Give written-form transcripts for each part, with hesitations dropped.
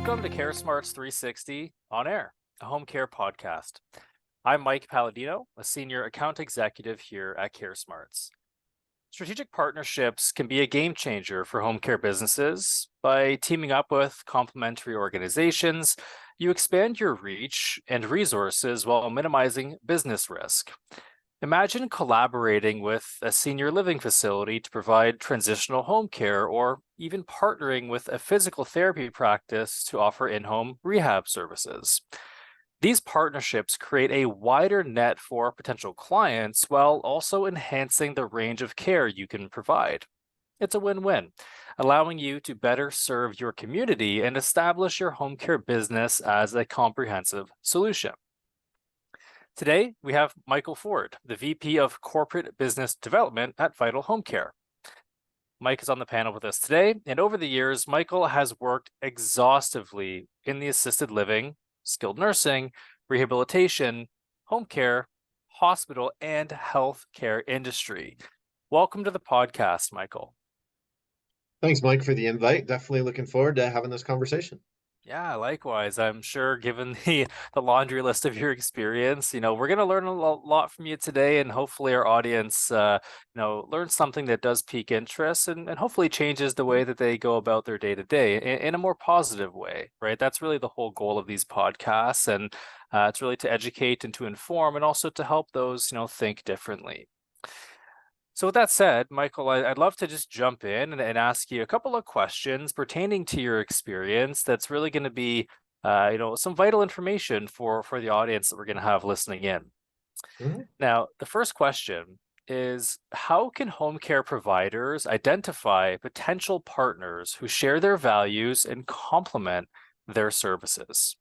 Welcome to CareSmart's 360 On Air, a home care podcast. I'm Mike Paladino, a senior account executive here at CareSmarts. Strategic partnerships can be a game changer for home care businesses. By teaming up with complementary organizations, you expand your reach and resources while minimizing business risk. Imagine collaborating with a senior living facility to provide transitional home care, or even partnering with a physical therapy practice to offer in-home rehab services. These partnerships create a wider net for potential clients while also enhancing the range of care you can provide. It's a win-win, allowing you to better serve your community and establish your home care business as a comprehensive solution. Today, we have Michael Ford, the VP of Corporate Business Development at Vital HomeCare. Mike is on the panel with us today, and over the years, Michael has worked exhaustively in the assisted living, skilled nursing, rehabilitation, home care, hospital, and healthcare industry. Welcome to the podcast, Michael. Thanks, Mike, for the invite. Definitely looking forward to having this conversation. Yeah, likewise. I'm sure given the laundry list of your experience, we're going to learn a lot from you today, and hopefully our audience, learns something that does pique interest and hopefully changes the way that they go about their day to day in a more positive way, right? That's really the whole goal of these podcasts, and it's really to educate and to inform, and also to help those, think differently. So with that said, Michael, I'd love to just jump in and ask you a couple of questions pertaining to your experience. That's really going to be, some vital information for the audience that we're going to have listening in. Mhm. Now, the first question is, how can home care providers identify potential partners who share their values and complement their services?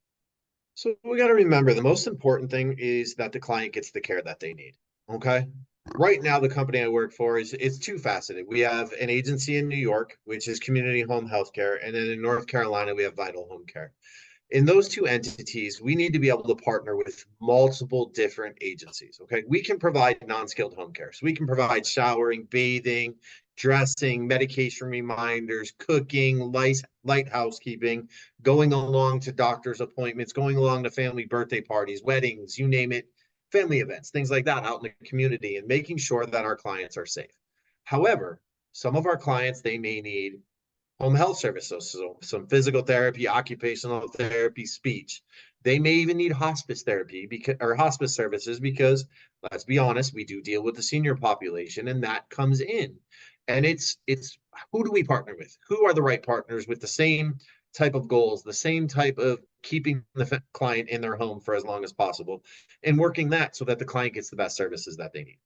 So we got to remember the most important thing is that the client gets the care that they need. Okay. Right now, the company I work for is two faceted. We have an agency in New York, which is Community Home Healthcare, and then in North Carolina, we have Vital Home Care. In those two entities, we need to be able to partner with multiple different agencies. Okay. We can provide non-skilled home care. So we can provide showering, bathing, dressing, medication reminders, cooking, light housekeeping, going along to doctor's appointments, going along to family birthday parties, weddings, you name it, family events, things like that out in the community, and making sure that our clients are safe. However, some of our clients, they may need home health services, so some physical therapy, occupational therapy, speech. They may even need hospice therapy or hospice services because, let's be honest, we do deal with the senior population, and that comes in. And it's who do we partner with? Who are the right partners with the same type of goals, the same type of keeping the client in their home for as long as possible, and working that so that the client gets the best services that they need.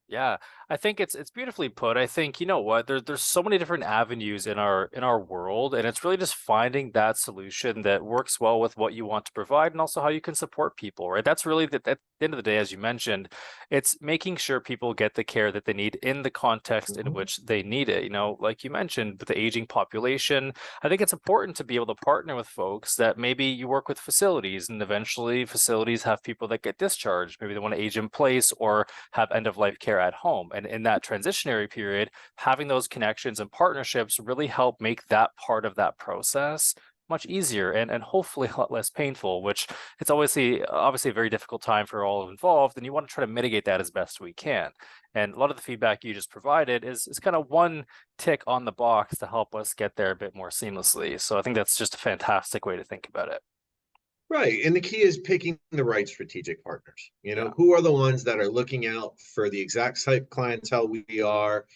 Yeah, I think it's beautifully put. I think you know what there's so many different avenues in our world, and it's really just finding that solution that works well with what you want to provide, and also how you can support people. Right? That's really at the end of the day, as you mentioned, it's making sure people get the care that they need in the context in Mhm. which they need it. Like you mentioned, with the aging population, I think it's important to be able to partner with folks that maybe you work with facilities, and eventually facilities have people that get discharged. Maybe they want to age in place or have end of life care at home. And in that transitionary period, having those connections and partnerships really help make that part of that process much easier and hopefully a lot less painful, which it's obviously a very difficult time for all involved. And you want to try to mitigate that as best we can. And a lot of the feedback you just provided is kind of one tick on the box to help us get there a bit more seamlessly. So I think that's just a fantastic way to think about it. Right. And the key is picking the right strategic partners. Yeah. Who are the ones that are looking out for the exact type clientele we are?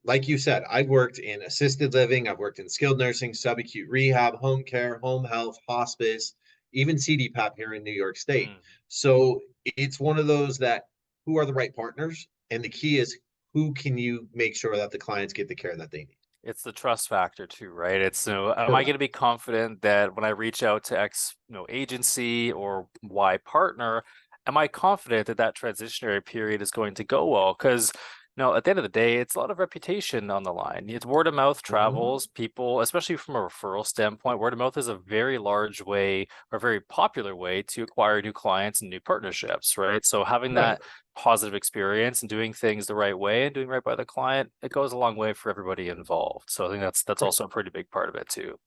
Like you said, I've worked in assisted living, I've worked in skilled nursing, subacute rehab, home care, home health, hospice, even CDPAP here in New York State. Mm. So it's one of those that who are the right partners? And the key is who can you make sure that the clients get the care that they need? It's the trust factor too, right? It's, am I going Correct. to be confident that when I reach out to X, agency or Y partner, am I confident that that transitionary period is going to go well? Because, at the end of the day, it's a lot of reputation on the line. It's word of mouth Mhm. travels. People, especially from a referral standpoint, word of mouth is a very large way or very popular way to acquire new clients and new partnerships, right? So having Right. that positive experience and doing things the right way and doing right by the client, it goes a long way for everybody involved. So I think that's Correct. also a pretty big part of it too.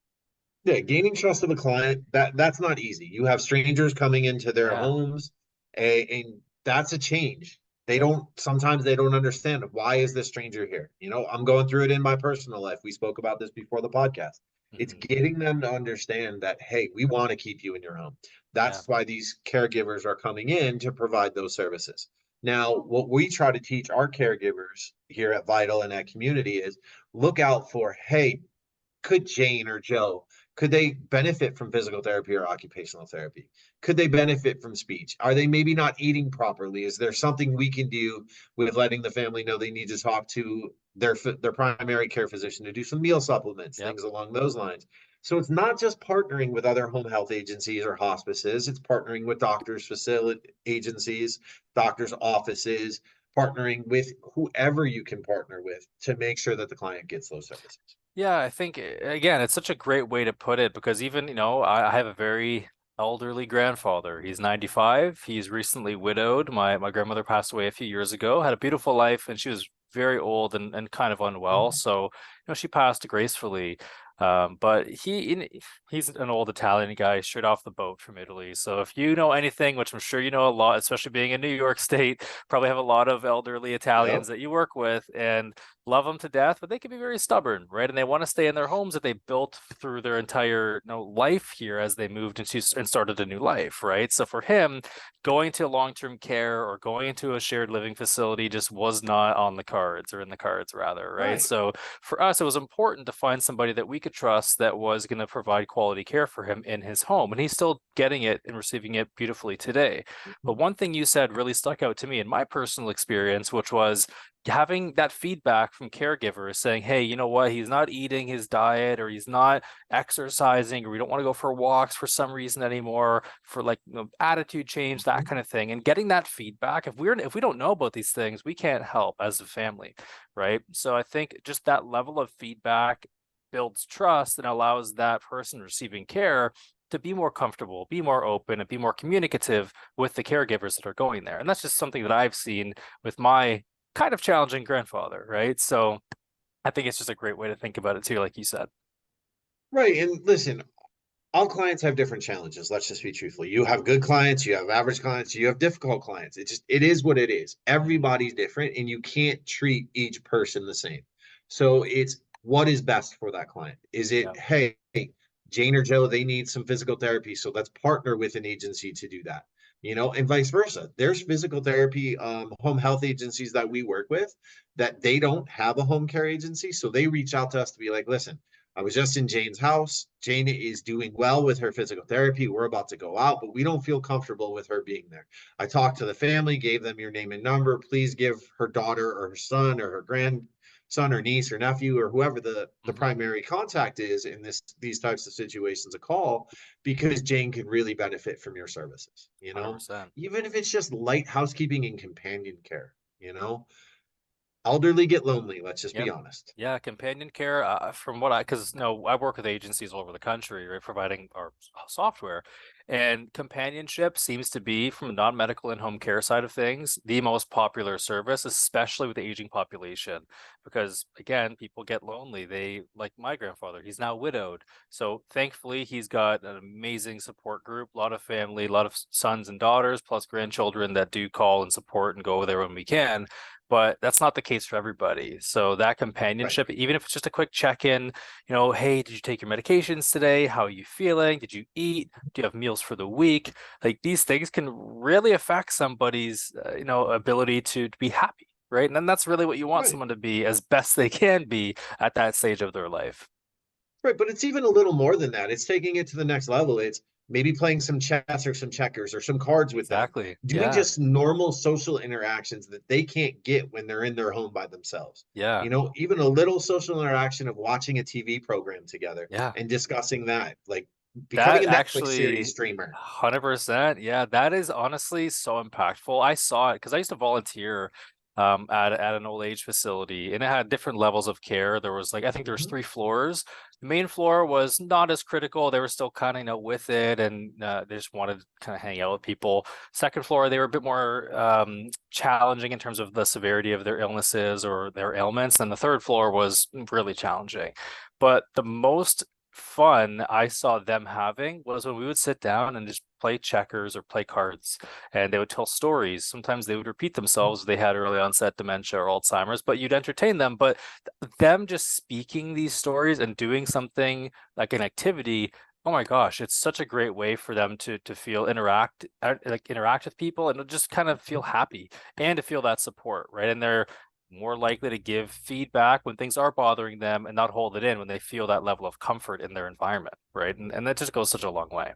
Yeah, gaining trust of a client, that's not easy. You have strangers coming into their Yeah. homes, and that's a change. They Yep. don't sometimes they don't understand why is this stranger here. I'm going through it in my personal life. We spoke about this before the podcast. It's Hmm. getting them to understand that, hey, we want to keep you in your home. Yeah. That's why these caregivers are coming in to provide those services. Now, what we try to teach our caregivers here at Vital and at Community is look out for, hey, could Jane or Joe, could they benefit from physical therapy or occupational therapy? Could they benefit from speech? Are they maybe not eating properly? Is there something we can do with letting the family know they need to talk to their primary care physician to do some meal supplements, Yep. things along those lines? So it's not just partnering with other home health agencies or hospices, it's partnering with doctors, facility agencies, doctors' offices, partnering with whoever you can partner with to make sure that the client gets those services. Yeah, I think again, it's such a great way to put it because even, I have a very elderly grandfather. He's 95. He's recently widowed. My grandmother passed away a few years ago, had a beautiful life, and she was very old and kind of unwell. Mhm. So, she passed gracefully. But he's an old Italian guy straight off the boat from Italy. So if you know anything, which I'm sure you know a lot, especially being in New York State, probably have a lot of elderly Italians Yep. that you work with, and love them to death, but they can be very stubborn, right? And they want to stay in their homes that they built through their entire, life here as they moved into and started a new life, right? So for him, going to long-term care or going into a shared living facility just was not on the cards, or in the cards rather, right? Right. So for us, it was important to find somebody that we could trust that was going to provide quality care for him in his home. And he's still getting it and receiving it beautifully today. But Mhm. one thing you said really stuck out to me in my personal experience, which was having that feedback from caregivers saying, hey, you know what, he's not eating his diet, or he's not exercising, or we don't want to go for walks for some reason anymore, for like, attitude change, that Mhm. kind of thing. And getting that feedback, if we don't know about these things, we can't help as a family, right? So I think just that level of feedback builds trust and allows that person receiving care to be more comfortable, be more open, and be more communicative with the caregivers that are going there. And that's just something that I've seen with my kind of challenging grandfather, right? So I think it's just a great way to think about it too, like you said. Right. And listen, all clients have different challenges. Let's just be truthful. You have good clients, you have average clients, you have difficult clients. It is what it is. Mhm. Everybody's different and you can't treat each person the same. So it's what is best for that client. Is Yeah. it, hey, Jane or Joe, they need some physical therapy. So let's partner with an agency to do that. And vice versa. There's physical therapy home health agencies that we work with that they don't have a home care agency. So they reach out to us to be like, listen, I was just in Jane's house. Jane is doing well with her physical therapy. We're about to go out, but we don't feel comfortable with her being there. I talked to the family, gave them your name and number. Please give her daughter or her son or her grandson or niece or nephew or whoever the Hmm. primary contact is in these types of situations a call, because Jane can really benefit from your services, 100%. even if it's just light housekeeping and companion care, elderly get lonely, let's just be Yep. honest. Yeah, companion care, from what because I work with agencies all over the country, right, providing our software, and companionship seems to be, from the non-medical and home care side of things, the most popular service, especially with the aging population, because again, people get lonely. Like my grandfather, he's now widowed, so thankfully he's got an amazing support group, a lot of family, a lot of sons and daughters, plus grandchildren that do call and support and go there when we can, but that's not the case for everybody. So that Right. companionship, even if it's just a quick check-in, hey, did you take your medications today? How are you feeling? Did you eat? Do you have meals for the week? Like these things can really affect somebody's, ability to be happy, right? And then that's really what you want Right. someone to be as best they can be at that stage of their life. Right, but it's even a little more than that. It's taking it to the next level. It's maybe playing some chess or some checkers or some cards with them, Exactly. doing Yeah. just normal social interactions that they can't get when they're in their home by themselves. Yeah. Even a little social interaction of watching a TV program together Yeah. and discussing that, like becoming That a Netflix series actually, streamer. 100%. Yeah, that is honestly so impactful. I saw it because I used to volunteer at an old age facility, and it had different levels of care. There was like, I think there was Mhm. 3 floors. The main floor was not as critical. They were still kind of, with it, and they just wanted to kind of hang out with people. Second floor, they were a bit more challenging in terms of the severity of their illnesses or their ailments. And the third floor was really challenging. But the most fun I saw them having was when we would sit down and just play checkers or play cards, and they would tell stories. Sometimes they would repeat themselves. They had early onset dementia or Alzheimer's, but you'd entertain them. But them just speaking these stories and doing something like an activity, oh my gosh, it's such a great way for them to feel interact with people and just kind of feel happy and to feel that support, right? And they're more likely to give feedback when things are bothering them and not hold it in when they feel that level of comfort in their environment, right? And that just goes such a long way.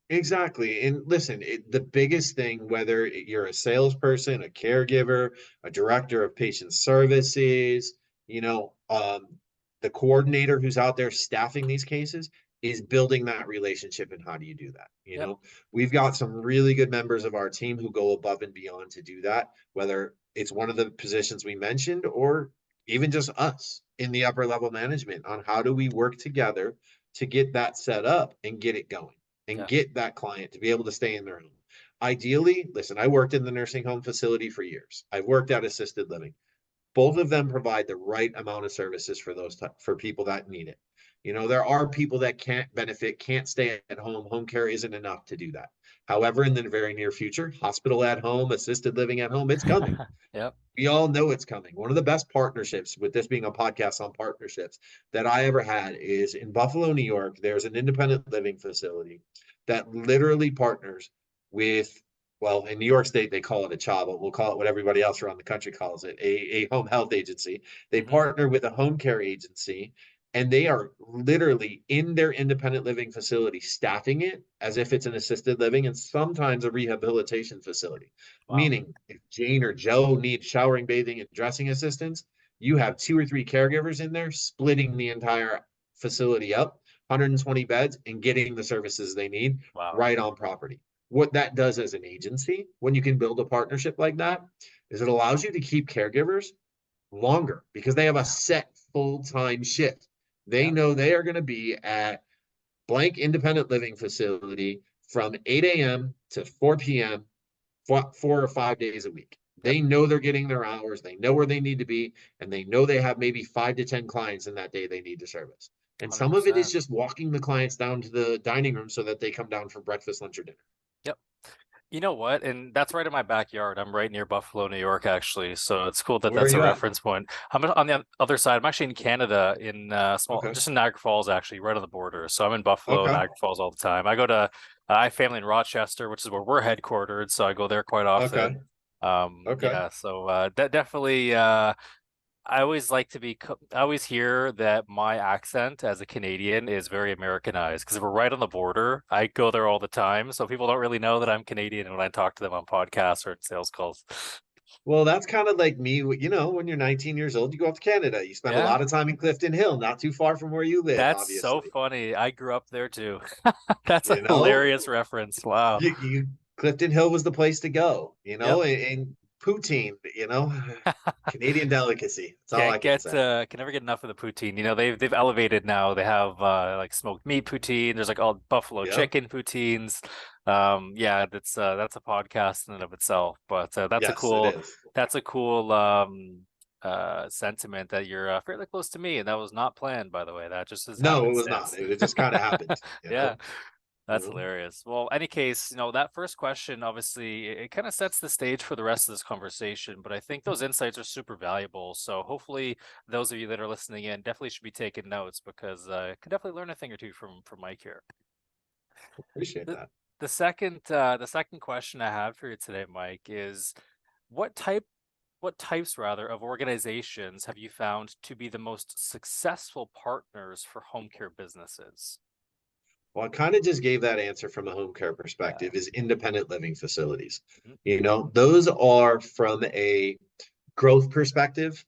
Exactly. And listen, the biggest thing, whether you're a salesperson, a caregiver, a director of patient services, you know, the coordinator who's out there staffing these cases is building that relationship. And how do you do that? You Yep. know, we've got some really good members of our team who go above and beyond to do that, whether it's one of the positions we mentioned or even just us in the upper level management on how do we work together to get that set up and get it going and Yeah. get that client to be able to stay in their home. Ideally, listen, I worked in the nursing home facility for years. I've worked at assisted living. Both of them provide the right amount of services for for people that need it. You know, there are people that can't benefit, can't stay at home. Home care isn't enough to do that. However, in the very near future, hospital at home, assisted living at home, it's coming. Yep. We all know it's coming. One of the best partnerships, with this being a podcast on partnerships, that I ever had is in Buffalo, New York. There's an independent living facility that literally partners with, well, in New York State, they call it a CHA, but we'll call it what everybody else around the country calls it, a home health agency. They Hmm. partner with a home care agency, and they are literally in their independent living facility, staffing it as if it's an assisted living and sometimes a rehabilitation facility. Wow. Meaning, if Jane or Joe need showering, bathing, and dressing assistance, you have 2 or 3 caregivers in there splitting the entire facility up, 120 beds, and getting the services they need Wow. right on property. What that does as an agency, when you can build a partnership like that, is it allows you to keep caregivers longer because they have a Yeah. set full-time shift. They Yeah. know they are going to be at blank independent living facility from 8 a.m. to 4 p.m. 4 or 5 days a week. Yep. They know they're getting their hours, they know where they need to be, and they know they have maybe 5 to 10 clients in that day they need to service. And some of it is 100%. just walking the clients down to the dining room so that they come down for breakfast, lunch, or dinner. Yep. You know what? And that's right in my backyard. I'm right near Buffalo, New York, actually. So it's cool that Where are that's a you at? reference point. I'm on the other side. I'm actually in Canada, in Okay. just in Niagara Falls, actually, right on the border. So I'm in Buffalo, Okay. Niagara Falls all the time. I go to, I have family in Rochester, which is where we're headquartered. So I go there quite Okay. often. Okay. Yeah. So definitely, I always like to be, I always hear that my accent as a Canadian is very Americanized because we're right on the border. I go there all the time. So people don't really know that I'm Canadian when I talk to them on podcasts or in sales calls. Well, that's kind of like me. You know, when you're 19 years old, you go up to Canada. You spend a Yeah, lot of time in Clifton Hill, not too far from where you live, that's so obviously. funny. I grew up there too. That's a You know, hilarious reference. Wow. you Clifton Hill was the place to go, Yep. and poutine, Canadian delicacy. That's all I can say. Can never get enough of the poutine. You know, they've elevated now. They have like smoked meat poutine. There's like all buffalo Yep. chicken poutines. Yeah, that's a podcast in and of itself. But Yes, it is. that's a cool sentiment that you're fairly close to me, and that was not planned, by the way. That just is No, it was not. happenstance. It just kind of happened, Yeah. You That's know. hilarious. Well, any case, that first question, obviously, it kind of sets the stage for the rest of this conversation, but I think those insights are super valuable. So hopefully those of you that are listening in definitely should be taking notes because I can definitely learn a thing or two from Mike here. Appreciate The, that. the second question I have for you today, Mike, is what type what types rather of organizations have you found to be the most successful partners for home care businesses? Well, I kind of just gave that answer from a home care Yeah. perspective is independent living facilities. Mhm. Those are from a growth perspective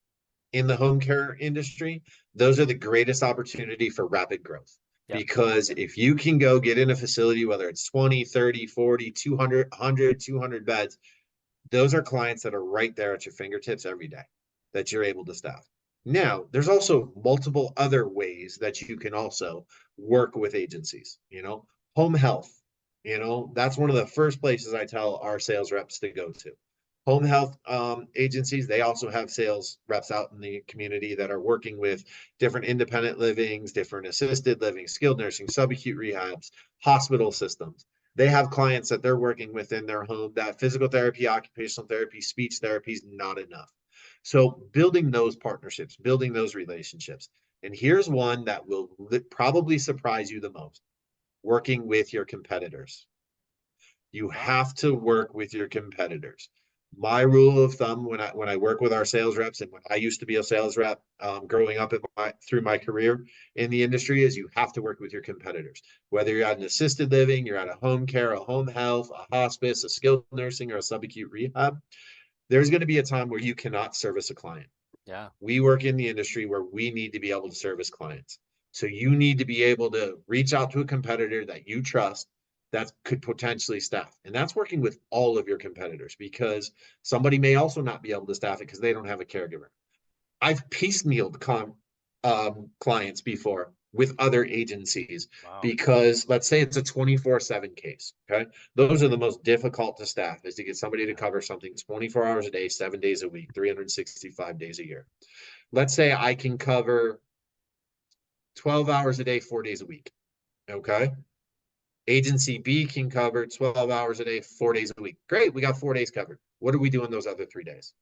in the home care industry, those are the greatest opportunity for rapid growth. Yeah. Because if you can go get in a facility, whether it's 20, 30, 40, 200, 100, 200 beds, those are clients that are right there at your fingertips every day that you're able to staff. Now, there's also multiple other ways that you can also work with agencies, home health, that's one of the first places I tell our sales reps to go to. Home health agencies, they also have sales reps out in the community that are working with different independent livings, different assisted living, skilled nursing, subacute rehabs, hospital systems. They have clients that they're working with in their home that physical therapy, occupational therapy, speech therapy is not enough. So building those partnerships, building those relationships. And here's one that will probably surprise you the most: working with your competitors. You Wow. have to work with your competitors. My rule of thumb when I work with our sales reps, and when I used to be a sales rep growing up through my career in the industry, is you have to work with your competitors. Whether you're at an assisted living, you're at a home care, a home health, a hospice, a skilled nursing, or a subacute rehab, there's going to be a time where you cannot service a client. Yeah. We work in the industry where we need to be able to service clients. So you need to be able to reach out to a competitor that you trust that could potentially staff. And that's working with all of your competitors, because somebody may also not be able to staff it because they don't have a caregiver. I've piecemealed clients before with other agencies, Wow. because let's say it's a 24/7 case. Okay. Those are the most difficult to staff, is to get somebody to Yeah. cover something 24 hours a day, 7 days a week, 365 days a year. Let's say I can cover 12 hours a day, 4 days a week. Okay. Agency B can cover 12 hours a day, 4 days a week. Great. We got 4 days covered. What are we doing those other 3 days?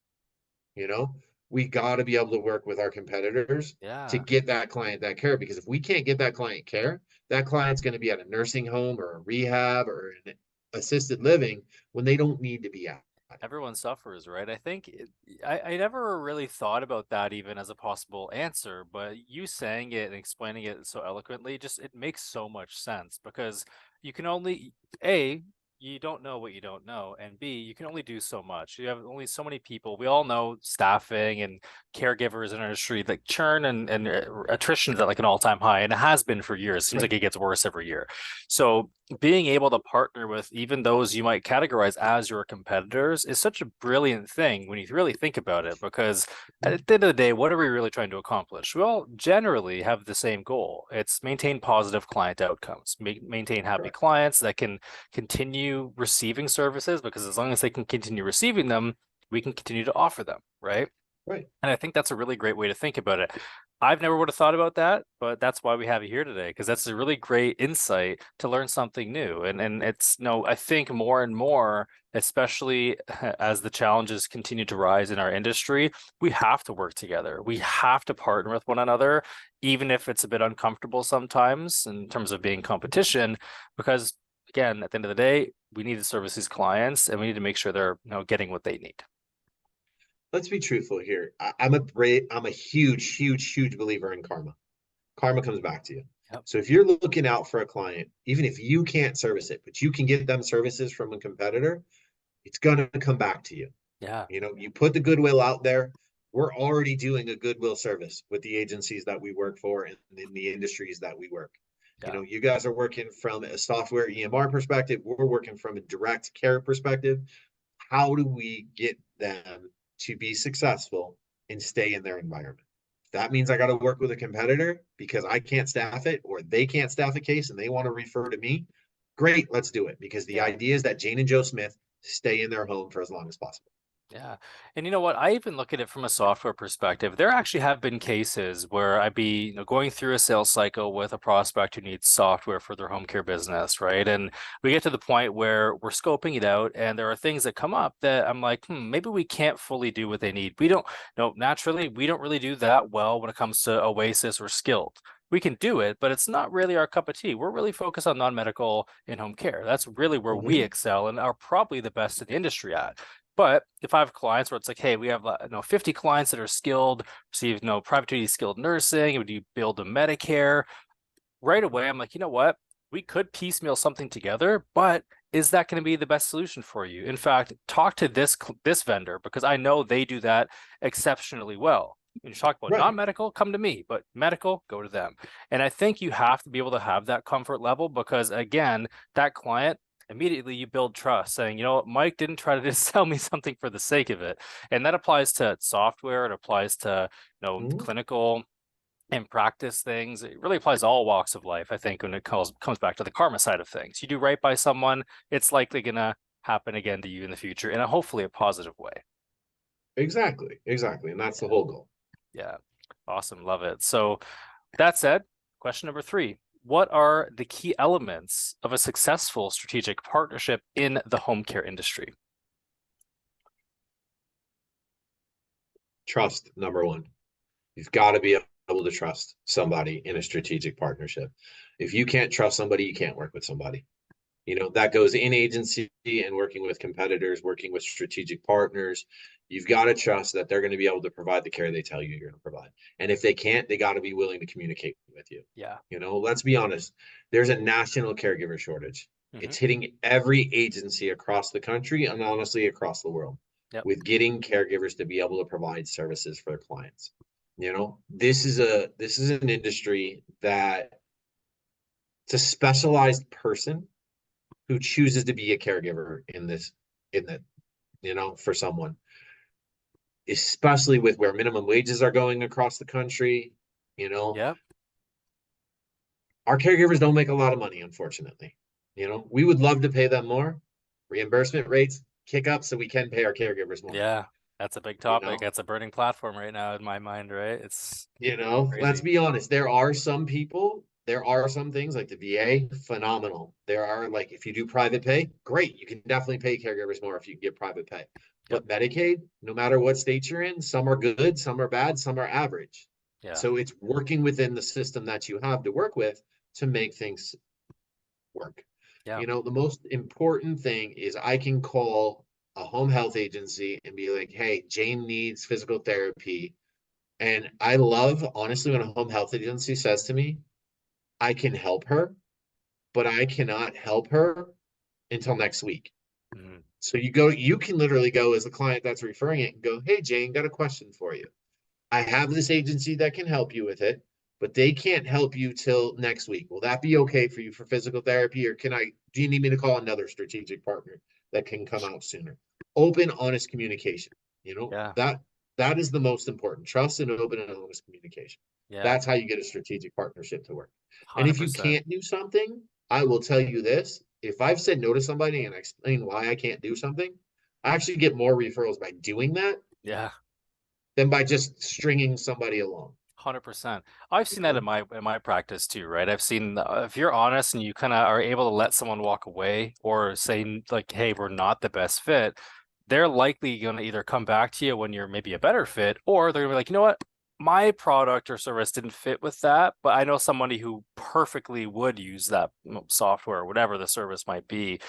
You know, we got to be able to work with our competitors to Yeah. get that client that care. Because if we can't get that client care, that client's going to be at a nursing home or a rehab or an assisted living when they don't need to be at. Everyone suffers, right? I think I never really thought about that even as a possible answer, but you saying it and explaining it so eloquently, just it makes so much sense because you can only A, you don't know what you don't know, and B, you can only do so much. You have only so many people. We all know staffing and caregivers in our industry, like churn and attrition is at like an all-time high, and it has been for years. Seems Right. like it gets worse every year. So being able to partner with even those you might categorize as your competitors is such a brilliant thing when you really think about it, because at the end of the day, what are we really trying to accomplish? We all generally have the same goal. It's maintain positive client outcomes, maintain happy Correct. clients that can continue receiving services, because as long as they can continue receiving them, we can continue to offer them, right? Right. And I think that's a really great way to think about it. I've never would have thought about that, but that's why we have you here today, because that's a really great insight to learn something new. And it's no, I think more and more, especially as the challenges continue to rise in our industry, we have to work together. We have to partner with one another, even if it's a bit uncomfortable sometimes in terms of being competition, because again, at the end of the day, we need to service these clients and we need to make sure they're, getting what they need. Let's be truthful here. I'm a huge, huge, huge believer in karma. Karma comes back to you. Yep. So if you're looking out for a client, even if you can't service it, but you can get them services from a competitor, it's going to come back to you. Yeah. You put the goodwill out there. We're already doing a goodwill service with the agencies that we work for and in the industries that we work. Yeah. You guys are working from a software EMR perspective. We're working from a direct care perspective. How do we get them to be successful and stay in their environment? If that means I got to work with a competitor because I can't staff it, or they can't staff a case and they want to refer to me, great, let's do it. Because the Yeah. idea is that Jane and Joe Smith stay in their home for as long as possible. Yeah. And you know what? I even look at it from a software perspective. There actually have been cases where I'd be, going through a sales cycle with a prospect who needs software for their home care business, right? And we get to the point where we're scoping it out and there are things that come up that I'm like, maybe we can't fully do what they need. We don't, no, naturally, we don't really do that well when it comes to Oasis or Skilled. We can do it, but it's not really our cup of tea. We're really focused on non-medical in home care. That's really where we Mm-hmm. excel and are probably the best in the industry at. But if I have clients where it's like, hey, we have 50 clients that are skilled, receive private duty skilled nursing, would you build a Medicare? Right away, I'm like, you know what? We could piecemeal something together, but is that going to be the best solution for you? In fact, talk to this vendor because I know they do that exceptionally well. When you talk about Right. non-medical, come to me, but medical, go to them. And I think you have to be able to have that comfort level because again, that client immediately you build trust saying, you know what, Mike didn't try to just sell me something for the sake of it. And that applies to software, it applies to, Mm-hmm. clinical and practice things. It really applies to all walks of life, I think, when it comes back to the karma side of things. You do right by someone, it's likely gonna happen again to you in the future in a hopefully a positive way. Exactly. Exactly. And that's the whole goal. Yeah. Awesome. Love it. So that said, question number 3. What are the key elements of a successful strategic partnership in the home care industry? Trust, number one. You've got to be able to trust somebody in a strategic partnership. If you can't trust somebody, you can't work with somebody. That goes in agency and working with competitors, working with strategic partners. You've got to trust that they're going to be able to provide the care they tell you you're going to provide. And if they can't, they got to be willing to communicate with you. Yeah. Let's be honest. There's a national caregiver shortage. Hmm. It's hitting every agency across the country and honestly across the world Yep. with getting caregivers to be able to provide services for their this is an industry that it's a specialized person who chooses to be a caregiver in that for someone, especially with where minimum wages are going across the country. you know Yep. our caregivers don't make a lot of money, unfortunately. We would love to pay them more. Reimbursement rates kick up so we can pay our caregivers more. Yeah. That's a big you topic. know That's a burning platform right now in my mind, right? It's let's crazy. be honest. There are some things like the VA, phenomenal. There are, like, if you do private pay, great. You can definitely pay caregivers more if you get private pay. Yep. But Medicaid, no matter what state you're in, some are good, some are bad, some are average. Yeah. So it's working within the system that you have to work with to make things work. Yeah. The most important thing is I can call a home health agency and be like, hey, Jane needs physical therapy. And I love, honestly, when a home health agency says to me, I can help her, but I cannot help her until next week. Mhm. So you can literally go as the client that's referring it and go, hey, Jane, got a question for you. I have this agency that can help you with it, but they can't help you till next week. Will that be okay for you for physical therapy? Or do you need me to call another strategic partner that can come out sooner? Open, honest communication. You know, Yeah. that that is the most important. Trust and open and honest communication. Yeah. That's how you get a strategic partnership to work. And if you 100%. can't do something, I will tell you this. If I've said no to somebody and I explain why I can't do something, I actually get more referrals by doing that Yeah. than by just stringing somebody along. 100%. I've You seen that know? in my practice too, right? I've seen if you're honest and you kind of are able to let someone walk away or say like, "Hey, we're not the best fit," they're likely going to either come back to you when you're maybe a better fit, or they're going to be like, "You know what? My product or service didn't fit with that, but I know somebody who perfectly would use that software or whatever the service might be."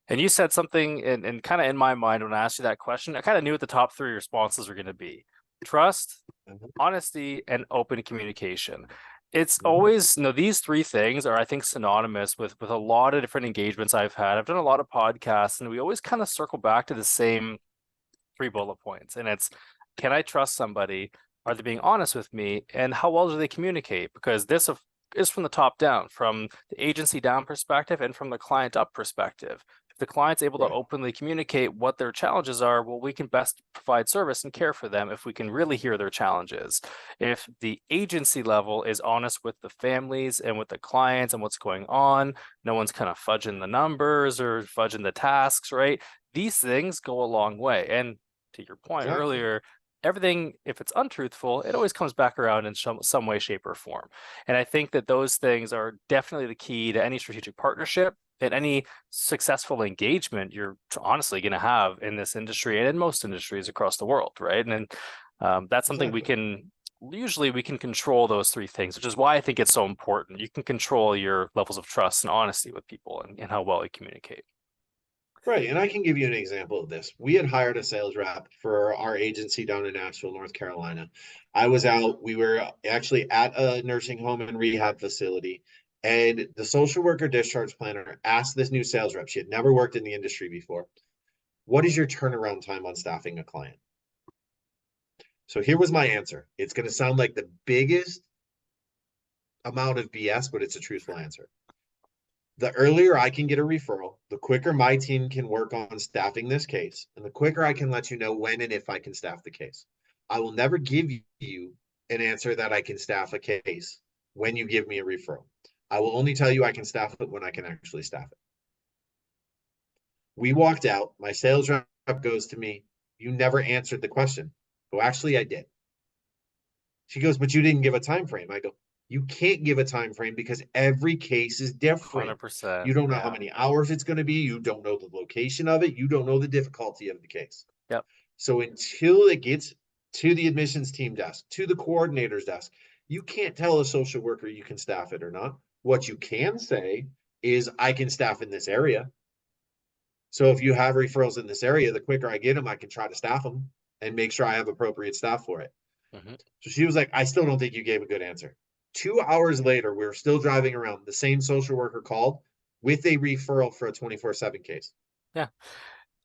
And you said something and kind of in my mind when I asked you that question, I kind of knew what the top 3 responses were going to be. Trust, Mhm, honesty, and open communication. It's mhm. always, these 3 things are, I think, synonymous with a lot of different engagements I've had. I've done a lot of podcasts, and we always kind of circle back to the same 3 bullet points. And it's, can I trust somebody? Are they being honest with me? And how well do they communicate? Because this is from the top down, from the agency down perspective and from the client up perspective. If the client's able to Right. openly communicate what their challenges are, well, we can best provide service and care for them if we can really hear their challenges. If the agency level is honest with the families and with the clients and what's going on, no one's kind of fudging the numbers or fudging the tasks, right? These things go a long way. And to your point Exactly. earlier, everything, if it's untruthful, it always comes back around in some way, shape, or form. And I think that those things are definitely the key to any strategic partnership and any successful engagement you're honestly going to have in this industry and in most industries across the world, right? And that's something Exactly. we can control those 3 things, which is why I think it's so important. You can control your levels of trust and honesty with people and how well you communicate. Right. And I can give you an example of this. We had hired a sales rep for our agency down in Nashville, North Carolina. We were actually at a nursing home and rehab facility. And the social worker discharge planner asked this new sales rep, she had never worked in the industry before, what is your turnaround time on staffing a client? So here was my answer. It's going to sound like the biggest amount of BS, but it's a truthful answer. The earlier I can get a referral, the quicker my team can work on staffing this case, and the quicker I can let you know when and if I can staff the case. I will never give you an answer that I can staff a case when you give me a referral. I will only tell you I can staff it when I can actually staff it. We walked out. My sales rep goes to me, "You never answered the question." Oh, actually, I did. She goes, "But you didn't give a time frame." I go, "You can't give a time frame because every case is different. You 100%. don't know how Yeah. many hours it's going to be. You don't know the location of it. You don't know the difficulty of the case. Yep. So until it gets to the admissions team desk, to the coordinator's desk, you can't tell a social worker you can staff it or not. What you can say is, I can staff in this area. So if you have referrals in this area, the quicker I get them, I can try to staff them and make sure I have appropriate staff for it." Hmm. So she was like, "I still don't think you gave a good answer." 2 hours later, we were still driving around. The same social worker called with a referral for a 24/7 case. Yeah.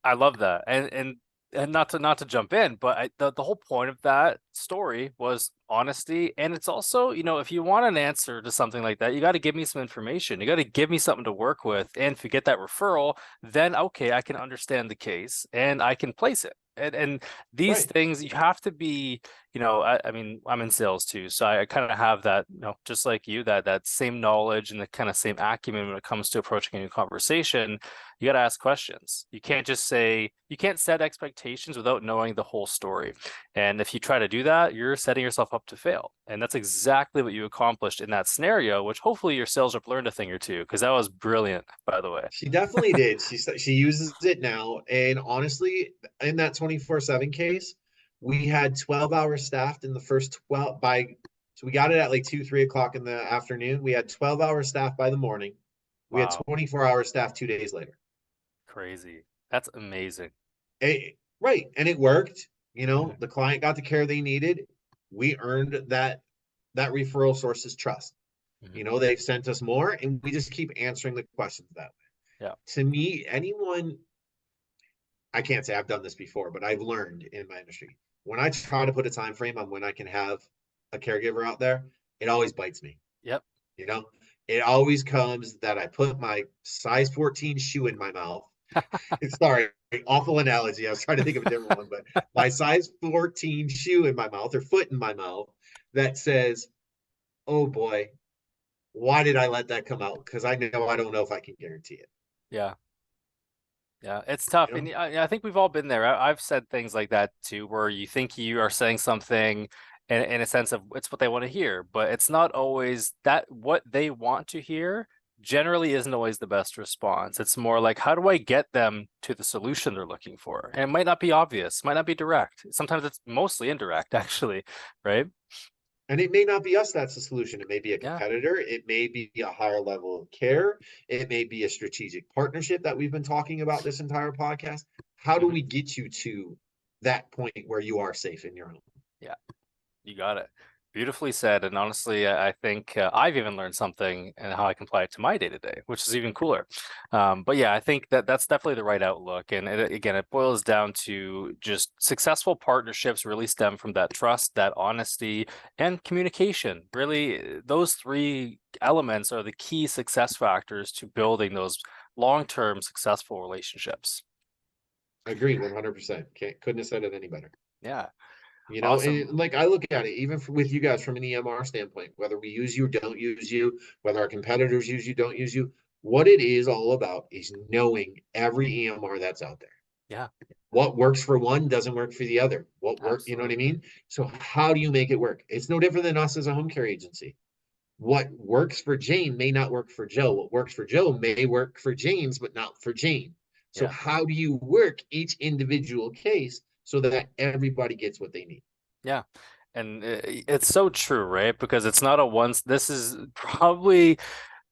I love that. And not to jump in, but the whole point of that story was honesty. And it's also, if you want an answer to something like that, you got to give me some information. You got to give me something to work with. And if you get that referral, then okay, I can understand the case and I can place it. And these Right. things you have to be, I mean, I'm in sales too, so I kind of have that, just like you, that same knowledge and the kind of same acumen when it comes to approaching a new conversation. You got to ask questions. You can't just say, you can't set expectations without knowing the whole story. And if you try to do that, you're setting yourself up to fail. And that's exactly what you accomplished in that scenario, which hopefully your sales rep learned a thing or two, because that was brilliant, by the way. She definitely did. She uses it now. And honestly, in that 24/7 case, we had 12 hours staffed in the first 12 by, so we got it at like 2, 3 o'clock in the afternoon. We had 12 hours staffed by the morning. We had Wow. 24 hours staffed 2 days later. Crazy. That's amazing. Right. And it worked. Hmm. The client got the care they needed. We earned that referral source's trust. Hmm. They've sent us more, and we just keep answering the questions that way. Yeah. To me, anyone, I can't say I've done this before, but I've learned in my industry. When I try to put a time frame on when I can have a caregiver out there, it always bites me. Yep. You know, it always comes that I put my size 14 shoe in my mouth. Sorry, awful analogy. I was trying to think of a different one, but my size 14 shoe in my mouth or foot in my mouth that says, "Oh boy, why did I let that come out? Because I don't know if I can guarantee it." Yeah. Yeah, it's tough. You And know, I think we've all been there. I've said things like that too, where you think you are saying something in a sense of it's what they want to hear, but it's not always that what they want to hear generally isn't always the best response. It's more like, how do I get them to the solution they're looking for? And it might not be obvious, might not be direct. Sometimes it's mostly indirect, actually, right? and it may not be us that's the solution. It may be a Yeah. competitor. It may be a higher level of care. It may be a strategic partnership that we've been talking about this entire podcast. How do Mhm. we get you to that point where you are safe in your home? Yeah. You got it. Beautifully said. And honestly, I think I've even learned something and how I can apply it to my day to day, which is even cooler. But yeah, I think that that's definitely the right outlook. And again, it boils down to just successful partnerships really stem from that trust, that honesty, and communication. Really, those three elements are the key success factors to building those long-term successful relationships. Agree 100%. Couldn't have said it any better. Yeah. And Awesome. like I look at it, even with you guys from an EMR standpoint, whether we use you, don't use you, whether our competitors use you, don't use you, what it is all about is knowing every EMR that's out there. Yeah, What works for one doesn't work for the other. You know what I absolutely. mean? So how do you make it work? It's no different than us as a home care agency. What works for Jane may not work for Joe. What works for Joe may work for James, but not for Jane. So Yeah. how do you work each individual case so that everybody gets what they need? Yeah. And it's so true, right? Because it's not a once, this is probably,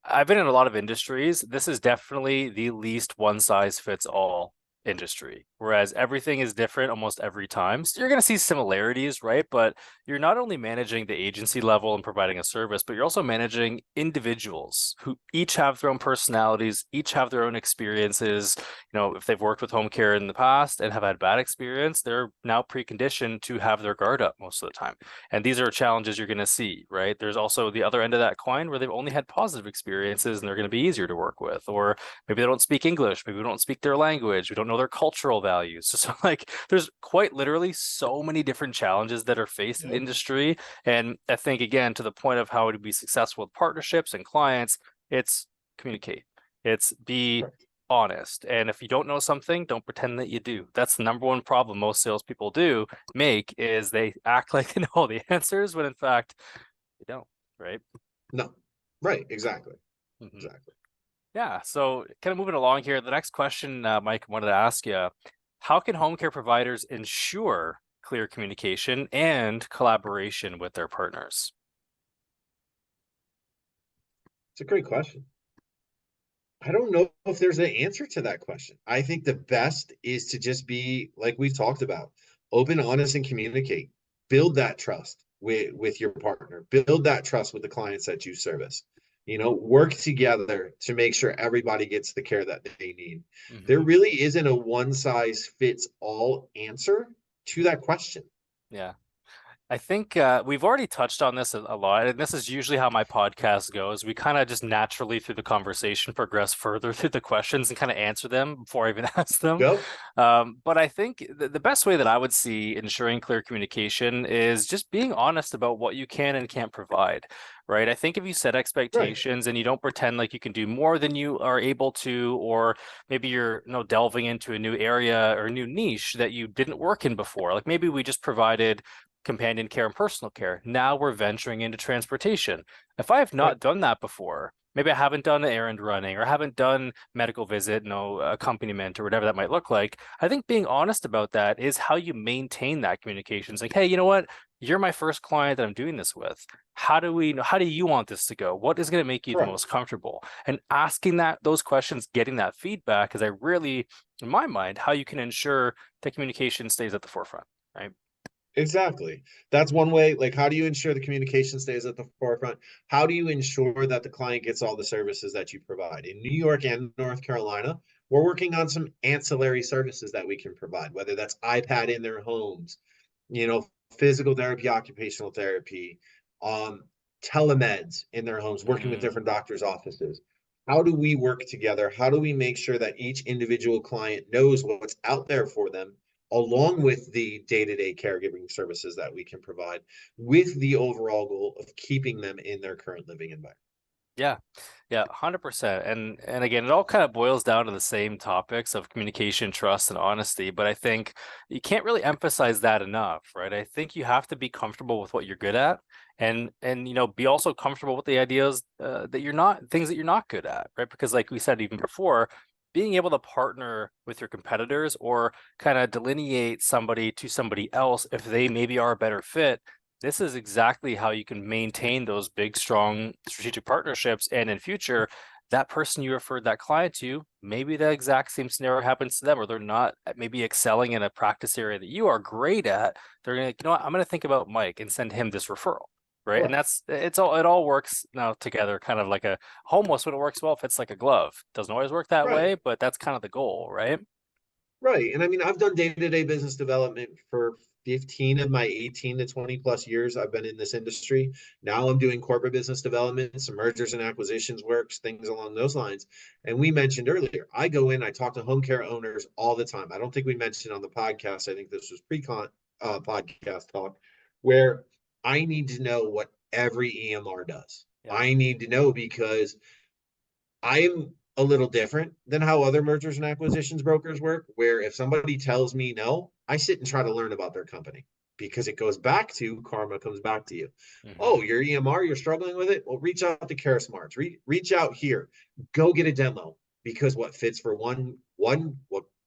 I've been in a lot of industries. This is definitely the least one size fits all industry, whereas everything is different almost every time. So you're going to see similarities, right? But you're not only managing the agency level and providing a service, but you're also managing individuals who each have their own personalities, each have their own experiences. If they've worked with home care in the past and have had bad experience, they're now preconditioned to have their guard up most of the time. And these are challenges you're going to see, right? There's also the other end of that coin where they've only had positive experiences and they're going to be easier to work with. Or maybe they don't speak English, maybe we don't speak their language, we don't know their cultural values. So like there's quite literally so many different challenges that are faced in the Yep. industry. And I think again, to the point of how to be successful with partnerships and clients, it's communicate. It's be Correct. honest. And if you don't know something, don't pretend that you do. That's the number one problem most salespeople do make is they act like they know all the answers when in fact they don't, right? No. Right. Exactly. Mhm. Exactly. Yeah. So kind of moving along here, the next question, Mike, I wanted to ask you, how can home care providers ensure clear communication and collaboration with their partners? It's a great question. I don't know if there's an answer to that question. I think the best is to just be like we've talked about, open, honest, and communicate. Build that trust with your partner. Build that trust with the clients that you service. Work together to make sure everybody gets the care that they need. There Hmm. really isn't a one size fits all answer to that question. Yeah. I think we've already touched on this a lot, and this is usually how my podcast goes. We kind of just naturally, through the conversation, progress further through the questions and kind of answer them before I even ask them. Go. But I think the best way that I would see ensuring clear communication is just being honest about what you can and can't provide, right? I think if you set Right. expectations and you don't pretend like you can do more than you are able to, or maybe you're delving into a new area or a new niche that you didn't work in before, like maybe we just provided companion care and personal care. Now we're venturing into transportation. If I have Right. not done that before, maybe I haven't done errand running or haven't done medical visit, no accompaniment or whatever that might look like. I think being honest about that is how you maintain that communication. It's like, hey, you know what? You're my first client that I'm doing this with. How do you want this to go? What is going to make you the Correct. most comfortable? And asking those questions, getting that feedback is in my mind, how you can ensure that communication stays at the forefront, right? Exactly. That's one way. Like, how do you ensure the communication stays at the forefront? How do you ensure that the client gets all the services that you provide? In New York and North Carolina, we're working on some ancillary services that we can provide, whether that's iPad in their homes, you know, physical therapy, occupational therapy, um, telemeds in their homes, working with Hmm. different doctors' offices. How do we work together? How do we make sure that each individual client knows what's out there for them, along with the day-to-day caregiving services that we can provide, with the overall goal of keeping them in their current living environment? Yeah, yeah, 100%. And again, it all kind of boils down to the same topics of communication, trust, and honesty. But I think you can't really emphasize that enough, right? I think you have to be comfortable with what you're good at, and be also comfortable with the ideas that you're not things that you're not good at, right? Because like we said even before, being able to partner with your competitors or kind of delineate somebody to somebody else if they maybe are a better fit, this is exactly how you can maintain those big, strong strategic partnerships. And in future, that person you referred that client to, maybe the exact same scenario happens to them, or they're not maybe excelling in a practice area that you are great at. They're gonna, I'm gonna think about Mike and send him this referral. Right. And Correct. it all works now together, kind of like almost when it works well, fits like a glove. Doesn't always work that Right. way, but that's kind of the goal, right? Right. And I mean, I've done day-to-day business development for 15 of my 18 to 20 plus years I've been in this industry. Now I'm doing corporate business development, some mergers and acquisitions works, things along those lines. And we mentioned earlier, I go in, I talk to home care owners all the time. I don't think we mentioned on the podcast, I think this was pre-con podcast talk, where I need to know what every EMR does. Yep. I need to know because I'm a little different than how other mergers and acquisitions brokers work, where if somebody tells me no, I sit and try to learn about their company because it goes back to karma comes back to you. Oh, Hmm. your EMR, you're struggling with it? Well, reach out to CareSmarts. Reach out here. Go get a demo because what fits for what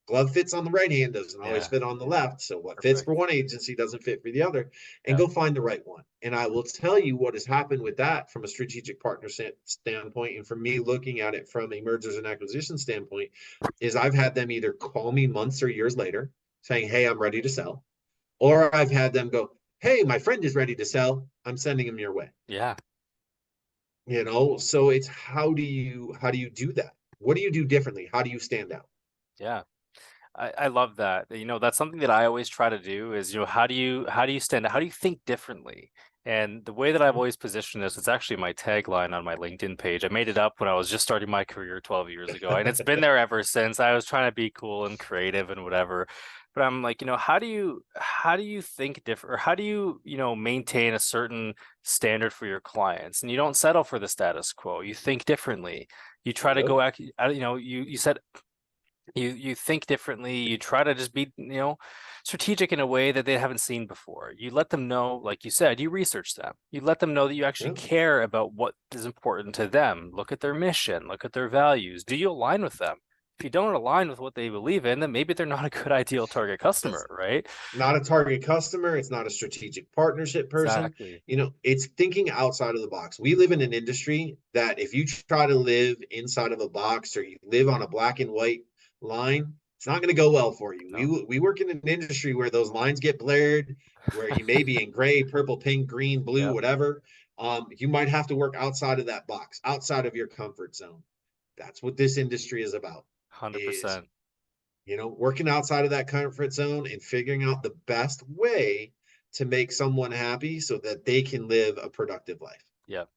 glove fits on the right hand doesn't always Yeah. fit on the left. So what fits for Perfect. one agency doesn't fit for the other, and Yeah. go find the right one. And I will tell you what has happened with that from a strategic partner standpoint. And for me, looking at it from a mergers and acquisition standpoint, is I've had them either call me months or years later saying, "Hey, I'm ready to sell," or I've had them go, "Hey, my friend is ready to sell. I'm sending him your way." Yeah. So it's how do you do that? What do you do differently? How do you stand out? Yeah. I love that. That's something that I always try to do is, how do you stand out? How do you think differently? And the way that I've always positioned this, it's actually my tagline on my LinkedIn page. I made it up when I was just starting my career 12 years ago, and it's been there ever since. I was trying to be cool and creative and whatever. But I'm like, how do you think different, or how do you, maintain a certain standard for your clients? And you don't settle for the status quo. You think differently. You try to Yep. go, you said You think differently. You try to just be, strategic in a way that they haven't seen before. You let them know, like you said, you research them. You let them know that you actually Yeah. care about what is important to them. Look at their mission, look at their values. Do you align with them? If you don't align with what they believe in, then maybe they're not a good ideal target customer, right? Not a target customer. It's not a strategic partnership person. Exactly. It's thinking outside of the box. We live in an industry that if you try to live inside of a box or you live on a black and white line, it's not going to go well for you. No. We work in an industry where those lines get blurred, where you may be in gray, purple, pink, green, blue, Yep. whatever. You might have to work outside of that box, outside of your comfort zone. That's what this industry is about. Is 100%. working outside of that comfort zone and figuring out the best way to make someone happy so that they can live a productive life. Yep.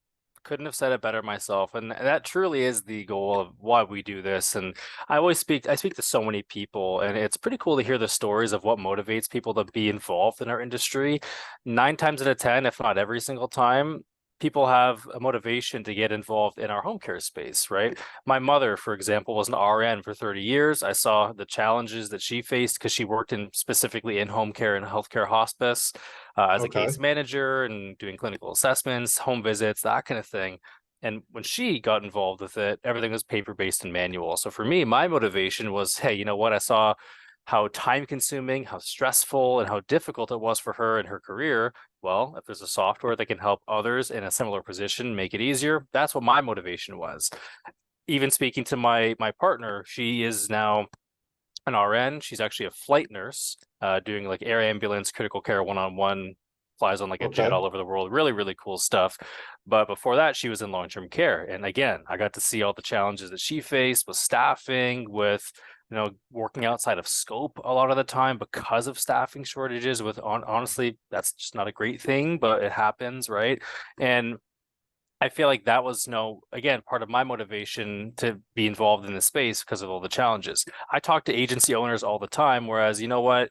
Couldn't have said it better myself. And that truly is the goal of why we do this. And I speak to so many people, and it's pretty cool to hear the stories of what motivates people to be involved in our industry. 9 times out of 10, if not every single time, people have a motivation to get involved in our home care space, right? My mother, for example, was an RN for 30 years. I saw the challenges that she faced because she worked in specifically in home care and healthcare hospice as a Okay. case manager and doing clinical assessments, home visits, that kind of thing. And when she got involved with it, everything was paper based and manual. So for me, my motivation was, hey, you know what? I saw how time consuming, how stressful, and how difficult it was for her in her career. Well, if there's a software that can help others in a similar position make it easier, that's what my motivation was. Even speaking to my partner, she is now an RN. She's actually a flight nurse, doing like air ambulance, critical care one-on-one, flies on like a jet Okay. all over the world. Really, really cool stuff. But before that, she was in long-term care. And again, I got to see all the challenges that she faced with staffing, with working outside of scope a lot of the time because of staffing shortages. Honestly, that's just not a great thing, but it happens, right? And I feel like that was, again, part of my motivation to be involved in this space because of all the challenges. I talk to agency owners all the time, whereas, you know what,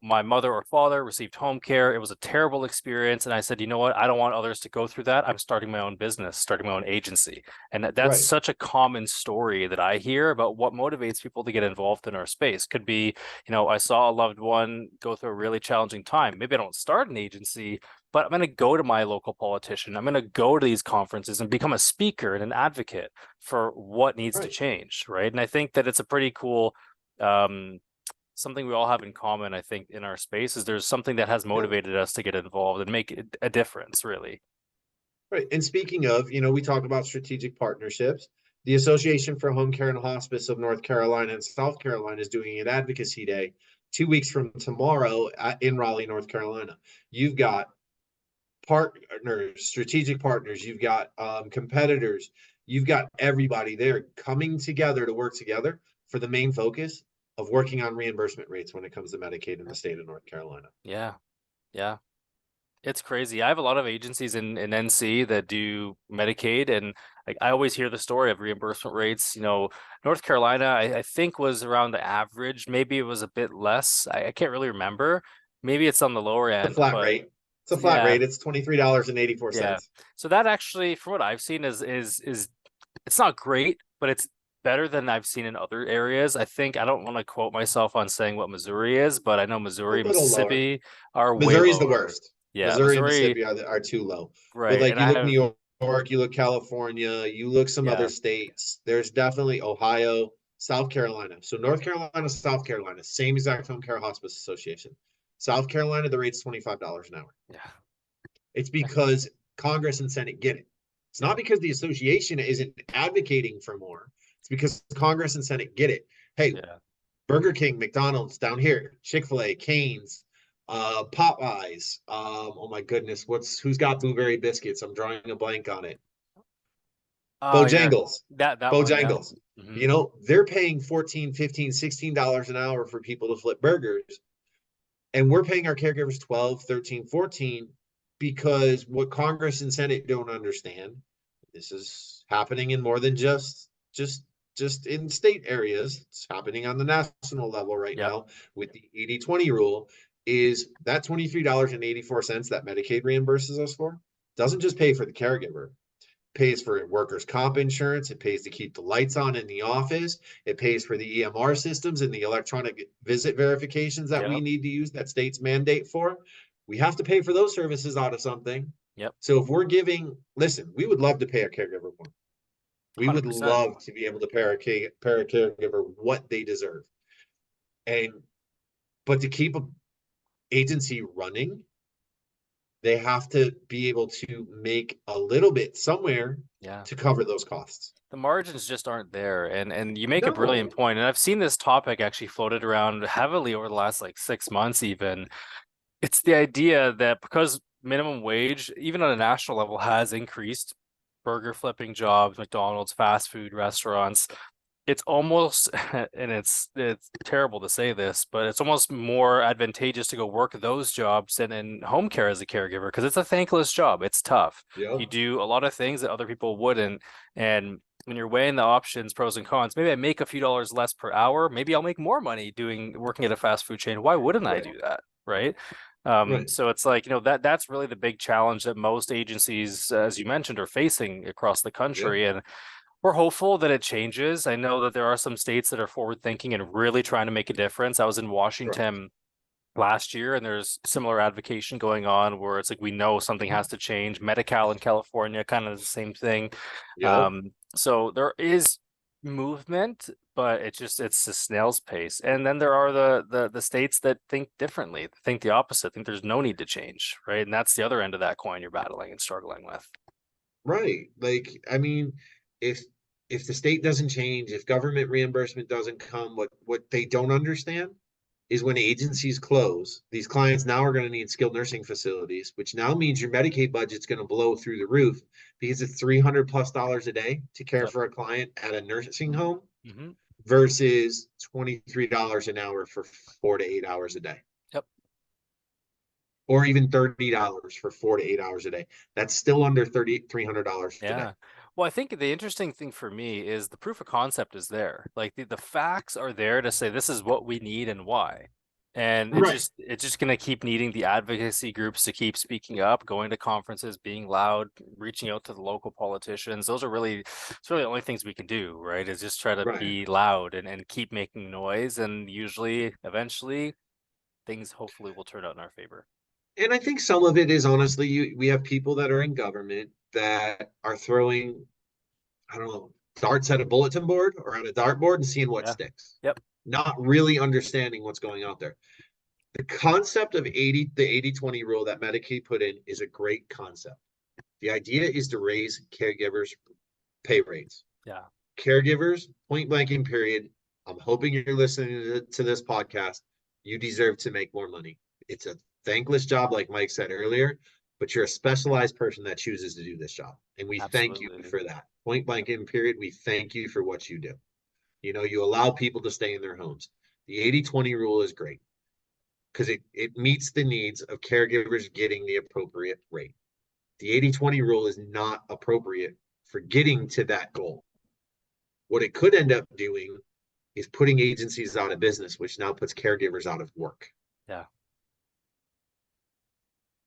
my mother or father received home care. It was a terrible experience. And I said, you know what, I don't want others to go through that. I'm starting my own business, starting my own agency. And that's Right. such a common story that I hear about what motivates people to get involved in our space. Could be, I saw a loved one go through a really challenging time. Maybe I don't start an agency, but I'm going to go to my local politician. I'm going to go to these conferences and become a speaker and an advocate for what needs to Right. change, right? And I think that it's a pretty cool something we all have in common. I think in our space is there's something that has Yeah. motivated us to get involved and make a difference, really. Right. And speaking of, we talk about strategic partnerships. The Association for Home Care and Hospice of North Carolina and South Carolina is doing an advocacy day 2 weeks from tomorrow in Raleigh, North Carolina. You've got partners, strategic partners, you've got competitors, you've got everybody there coming together to work together for the main focus of working on reimbursement rates when it comes to Medicaid in the state of North Carolina. Yeah, yeah. It's crazy. I have a lot of agencies in NC that do Medicaid, and like I always hear the story of reimbursement rates. North Carolina, I think was around the average. Maybe it was a bit less. I can't really remember. Maybe it's on the lower It's a end, flat but rate. It's a flat yeah, rate. It's $23.84. yeah. So that actually, from what I've seen, is it's not great, but it's better than I've seen in other areas. I think I don't want to quote myself on saying what Missouri is, but I know A Missouri and little lower. Mississippi are way Missouri's the lower. worst. Yeah, Missouri and Missouri, Mississippi are too low. But right. like And you I look New have, York, you look California, you look some other yeah. states. There's definitely Ohio, South Carolina. So North Carolina, South Carolina, same exact home care hospice association. South Carolina, the rate's $25 an hour. Yeah. It's because Congress and Senate get it. It's not Yep. because the association isn't advocating for more. It's because Congress and Senate get it. Hey, Yeah. Burger King, McDonald's down here, Chick-fil-A, Cane's, Popeyes. Oh my goodness, who's got blueberry biscuits? I'm drawing a blank on it. Oh, yeah. Bojangles. That one, yeah. Bojangles. Hmm. They're paying 14, 15, $16 an hour for people to flip burgers. And we're paying our caregivers 12, 13, 14 because what Congress and Senate don't understand, this is happening in more than just in state areas. It's happening on the national level right Yep. now with the 80/20 rule is that $23.84 that Medicaid reimburses us for doesn't just pay for the caregiver. pays for workers' comp insurance. It pays to keep the lights on in the office. It pays for the EMR systems and the electronic visit verifications that we Yep. need to use that states mandate for. We have to pay for those services out of something. Yep. So if we're giving, listen, we would love to pay a caregiver more. We would 100%. love to be able to pay a caregiver what they deserve. And but to keep an agency running, they have to be able to make a little bit somewhere Yeah. to cover those costs. The margins just aren't there. And you make a brilliant No. point. And I've seen this topic actually floated around heavily over the last like 6 months even. It's the idea that because minimum wage, even on a national level, has increased, burger flipping jobs, McDonald's, fast food restaurants, it's almost, and it's terrible to say this, but it's almost more advantageous to go work those jobs than in home care as a caregiver because it's a thankless job. It's tough. Yeah. You do a lot of things that other people wouldn't. And when you're weighing the options, pros and cons, maybe I make a few dollars less per hour. Maybe I'll make more money working at a fast food chain. Why wouldn't I Right. do that? Right. Right. So it's like, that's really the big challenge that most agencies, as you mentioned, are facing across the Yeah. country. And we're hopeful that it changes. I know that there are some states that are forward thinking and really trying to make a difference. I was in Correct. Washington last year and there's similar advocacy going on where it's like we know something has to change. Medi-Cal in California, kind of the same thing. Yep. So there is movement, but it's a snail's pace. And then there are the states that think differently, think the opposite, think there's no need to change, right? And that's the other end of that coin you're battling and struggling with. Right. Like, I mean, if if the state doesn't change, if government reimbursement doesn't come, what they don't understand is when agencies close, these clients now are going to need skilled nursing facilities, which now means your Medicaid budget's going to blow through the roof because it's $300+ a day to care Yep. for a client at a nursing home Mm-hmm. versus $23 an hour for 4 to 8 hours a day. Yep. Or even $30 for 4 to 8 hours a day. That's still under $300 a day. Yeah. Well, I think the interesting thing for me is the proof of concept is there. Like the facts are there to say this is what we need and why. And Right. it's just gonna keep needing the advocacy groups to keep speaking up, going to conferences, being loud, reaching out to the local politicians. Those are really it's really the only things we can do, right? Is just try to Right. be loud and keep making noise. And usually eventually things hopefully will turn out in our favor. And I think some of it is honestly, we have people that are in government that are throwing, I don't know, darts at a bulletin board or at a dartboard and seeing what Yeah. sticks, Yep. not really understanding what's going out there. The concept of the 80/20 rule that Medicaid put in is a great concept. The idea is to raise caregivers' pay rates. Yeah. Caregivers, point blank in period. I'm hoping you're listening to this podcast. You deserve to make more money. It's a thankless job, like Mike said earlier, but you're a specialized person that chooses to do this job. And we thank you Absolutely. for that. Point blank in period. We thank you for what you do. You allow people to stay in their homes. The 80/20 rule is great because it meets the needs of caregivers getting the appropriate rate. The 80/20 rule is not appropriate for getting to that goal. What it could end up doing is putting agencies out of business, which now puts caregivers out of work. Yeah.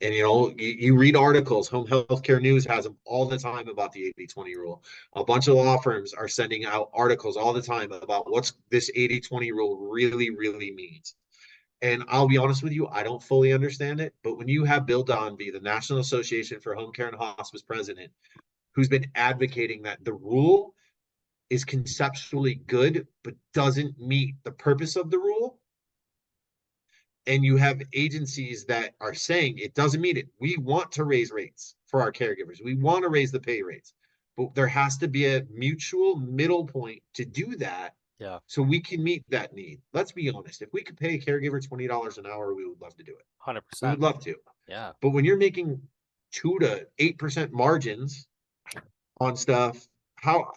And you read articles, Home Healthcare News has them all the time about the 80/20 rule. A bunch of law firms are sending out articles all the time about what's this 80/20 rule really, really means. And I'll be honest with you, I don't fully understand it. But when you have Bill Donby, the National Association for Home Care and Hospice president, who's been advocating that the rule is conceptually good, but doesn't meet the purpose of the rule, and you have agencies that are saying it doesn't meet it. We want to raise rates for our caregivers. We want to raise the pay rates, but there has to be a mutual middle point to do that Yeah. so we can meet that need. Let's be honest. If we could pay a caregiver $20 an hour, we would love to do it. We 100%. would love to. Yeah. But when you're making 2 to 8% margins on stuff, how?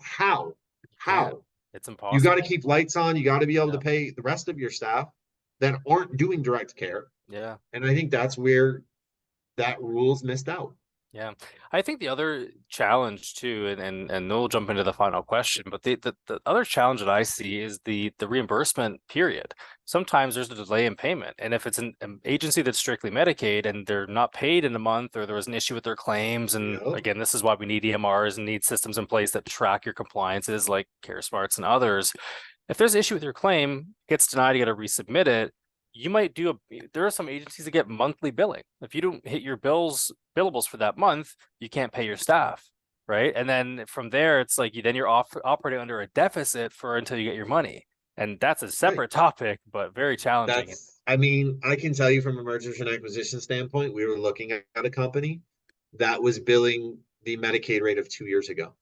Can't. It's You got to impossible. keep lights on. You got to be able to Yeah. pay the rest of your staff that aren't doing direct care. Yeah. And I think that's where that rule's missed out. Yeah. I think the other challenge too, and we'll jump into the final question, but the other challenge that I see is the reimbursement period. Sometimes there's a delay in payment. And if it's an agency that's strictly Medicaid and they're not paid in a month, or there was an issue with their claims, and Yep. again, this is why we need EMRs and need systems in place that track your compliances like CareSmarts and others. If there's an issue with your claim, it gets denied, you got to resubmit it. You might do there are some agencies that get monthly billing. If you don't hit your billables for that month, you can't pay your staff, right? And then from there, it's like then you're operating under a deficit for until you get your money. And that's a Right. separate topic, but very challenging. I mean, I can tell you from a mergers and acquisition standpoint, we were looking at a company that was billing the Medicaid rate of 2 years ago,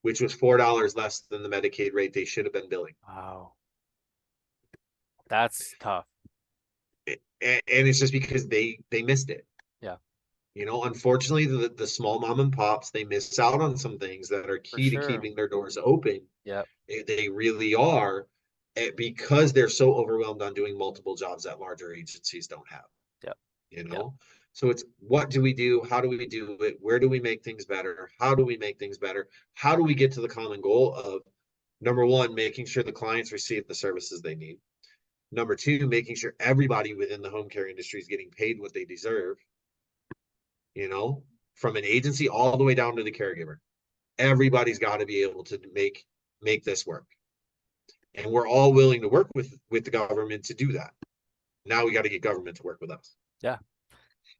which was $4 less than the Medicaid rate they should have been billing. Wow, that's tough. And it's just because they missed it. Yeah, Unfortunately, the small mom and pops, they miss out on some things that are for key to sure. keeping their doors open. Yeah, They really are, because they're so overwhelmed on doing multiple jobs that larger agencies don't have. yeah, you yeah. know so it's, what do we do, how do we do it, where do we make things better, how do we make things better, how do we get to the common goal of, number one, making sure the clients receive the services they need, number two, making sure everybody within the home care industry is getting paid what they deserve, you know from an agency all the way down to the caregiver. Everybody's got to be able to make this work, and we're all willing to work with the government to do that. Now we got to get government to work with us. Yeah.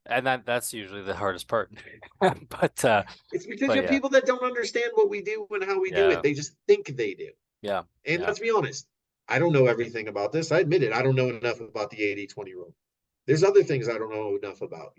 And that's usually the hardest part. But It's because but you're yeah, people that don't understand what we do and how we do yeah, it. They just think they do. yeah, And yeah. let's be honest, I don't know everything about this. I admit it. I don't know enough about the 80-20 rule. There's other things I don't know enough about.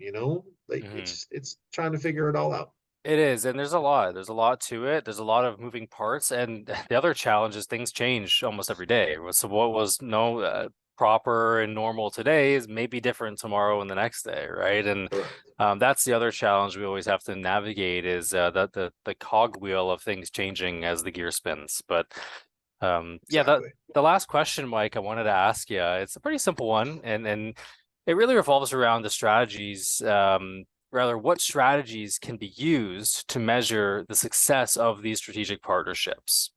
Like Hmm. it's trying to figure it all out. It is, and there's a lot. There's a lot to it. There's a lot of moving parts, and the other challenge is things change almost every day. So what was no proper and normal today is maybe different tomorrow and the next day, right? And Correct. that's the other challenge we always have to navigate is the cogwheel of things changing as the gear spins. But yeah, Exactly. the last question, Mike, I wanted to ask you. It's a pretty simple one, and it really revolves around the strategies. Rather, what strategies can be used to measure the success of these strategic partnerships?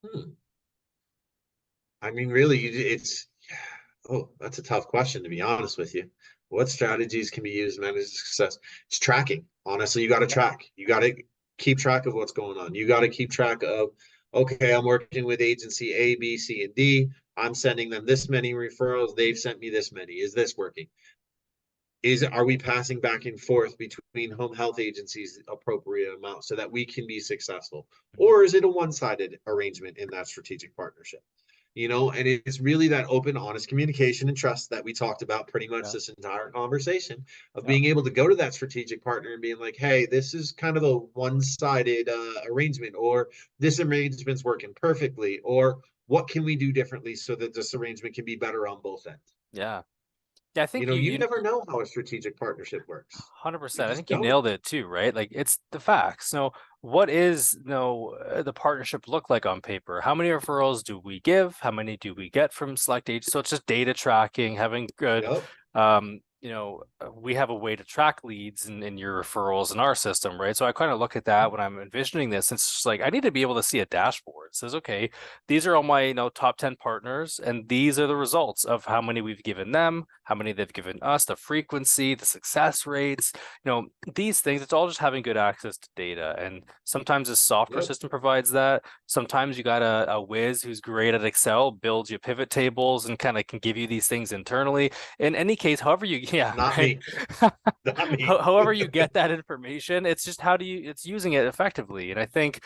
Hmm. I mean, really, it's oh, that's a tough question, to be honest with you. What strategies can be used to manage success? It's tracking. Honestly, you got to track. You got to keep track of what's going on. You got to keep track of, okay, I'm working with agency A, B, C, and D. I'm sending them this many referrals. They've sent me this many. Is this working? Are we passing back and forth between home health agencies appropriate amount so that we can be successful? Or is it a one-sided arrangement in that strategic partnership? And it's really that open, honest communication and trust that we talked about pretty much Yeah, this entire conversation, of yeah, being able to go to that strategic partner and being like, hey, this is kind of a one-sided arrangement, or this arrangement's working perfectly, or what can we do differently so that this arrangement can be better on both ends. yeah. Yeah, I think you You you never know how a strategic partnership works. You 100%. I just think you don't. nailed it too, right? Like it's the facts. No, what is the partnership look like on paper? How many referrals do we give? How many do we get from select agents? So it's just data tracking, having good, Yep. we have a way to track leads in your referrals in our system, right? So I kind of look at that when I'm envisioning this. It's just like I need to be able to see a dashboard. It says, okay, these are all my, top 10 partners, and these are the results of how many we've given them, how many they've given us, the frequency, the success rates, these things. It's all just having good access to data. And sometimes this software Yep. system provides that. Sometimes you got a whiz who's great at Excel, builds you pivot tables and kind of can give you these things internally. In any case, however you, yeah, Not right. me. Not me. However you get that information, it's just it's using it effectively. And I think,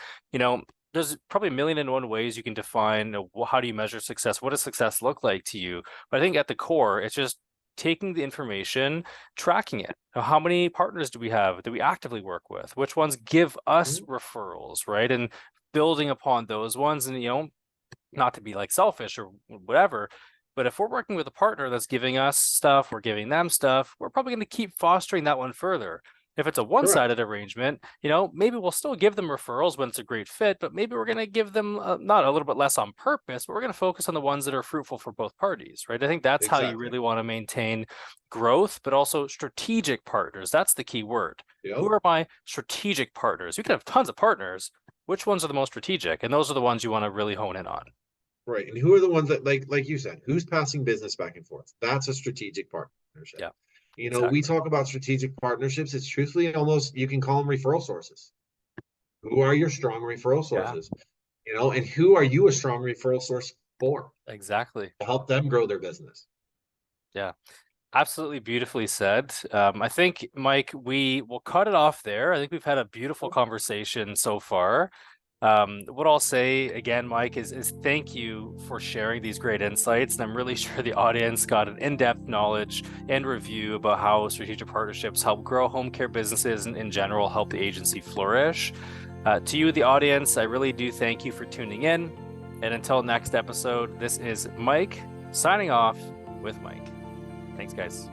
there's probably a million and one ways you can define how do you measure success? What does success look like to you? But I think at the core, it's just taking the information, tracking it. How many partners do we have that we actively work with? Which ones give us Mhm. referrals, right? And building upon those ones, and not to be like selfish or whatever, but if we're working with a partner that's giving us stuff, we're giving them stuff, we're probably going to keep fostering that one further. If it's a Correct. one-sided arrangement, maybe we'll still give them referrals when it's a great fit, but maybe we're going to give them not a little bit less on purpose, but we're going to focus on the ones that are fruitful for both parties, right? I think that's how you Exactly. really want to maintain growth, but also strategic partners. That's the key word. Yep. Who are my strategic partners? You can have tons of partners. Which ones are the most strategic? And those are the ones you want to really hone in on. Right. And who are the ones that, like you said, who's passing business back and forth? That's a strategic partnership. Yeah, We exactly. talk about strategic partnerships. It's truthfully almost, you can call them referral sources. Who are your strong referral Yeah, sources? And who are you a strong referral source for exactly. to help them grow their business? Yeah. Absolutely beautifully said. I think, Mike, we will cut it off there. I think we've had a beautiful conversation so far. What I'll say again, Mike, is thank you for sharing these great insights. And I'm really sure the audience got an in-depth knowledge and review about how strategic partnerships help grow home care businesses and in general help the agency flourish. To you, the audience, I really do thank you for tuning in. And until next episode, this is Mike signing off with Mike. Thanks, guys.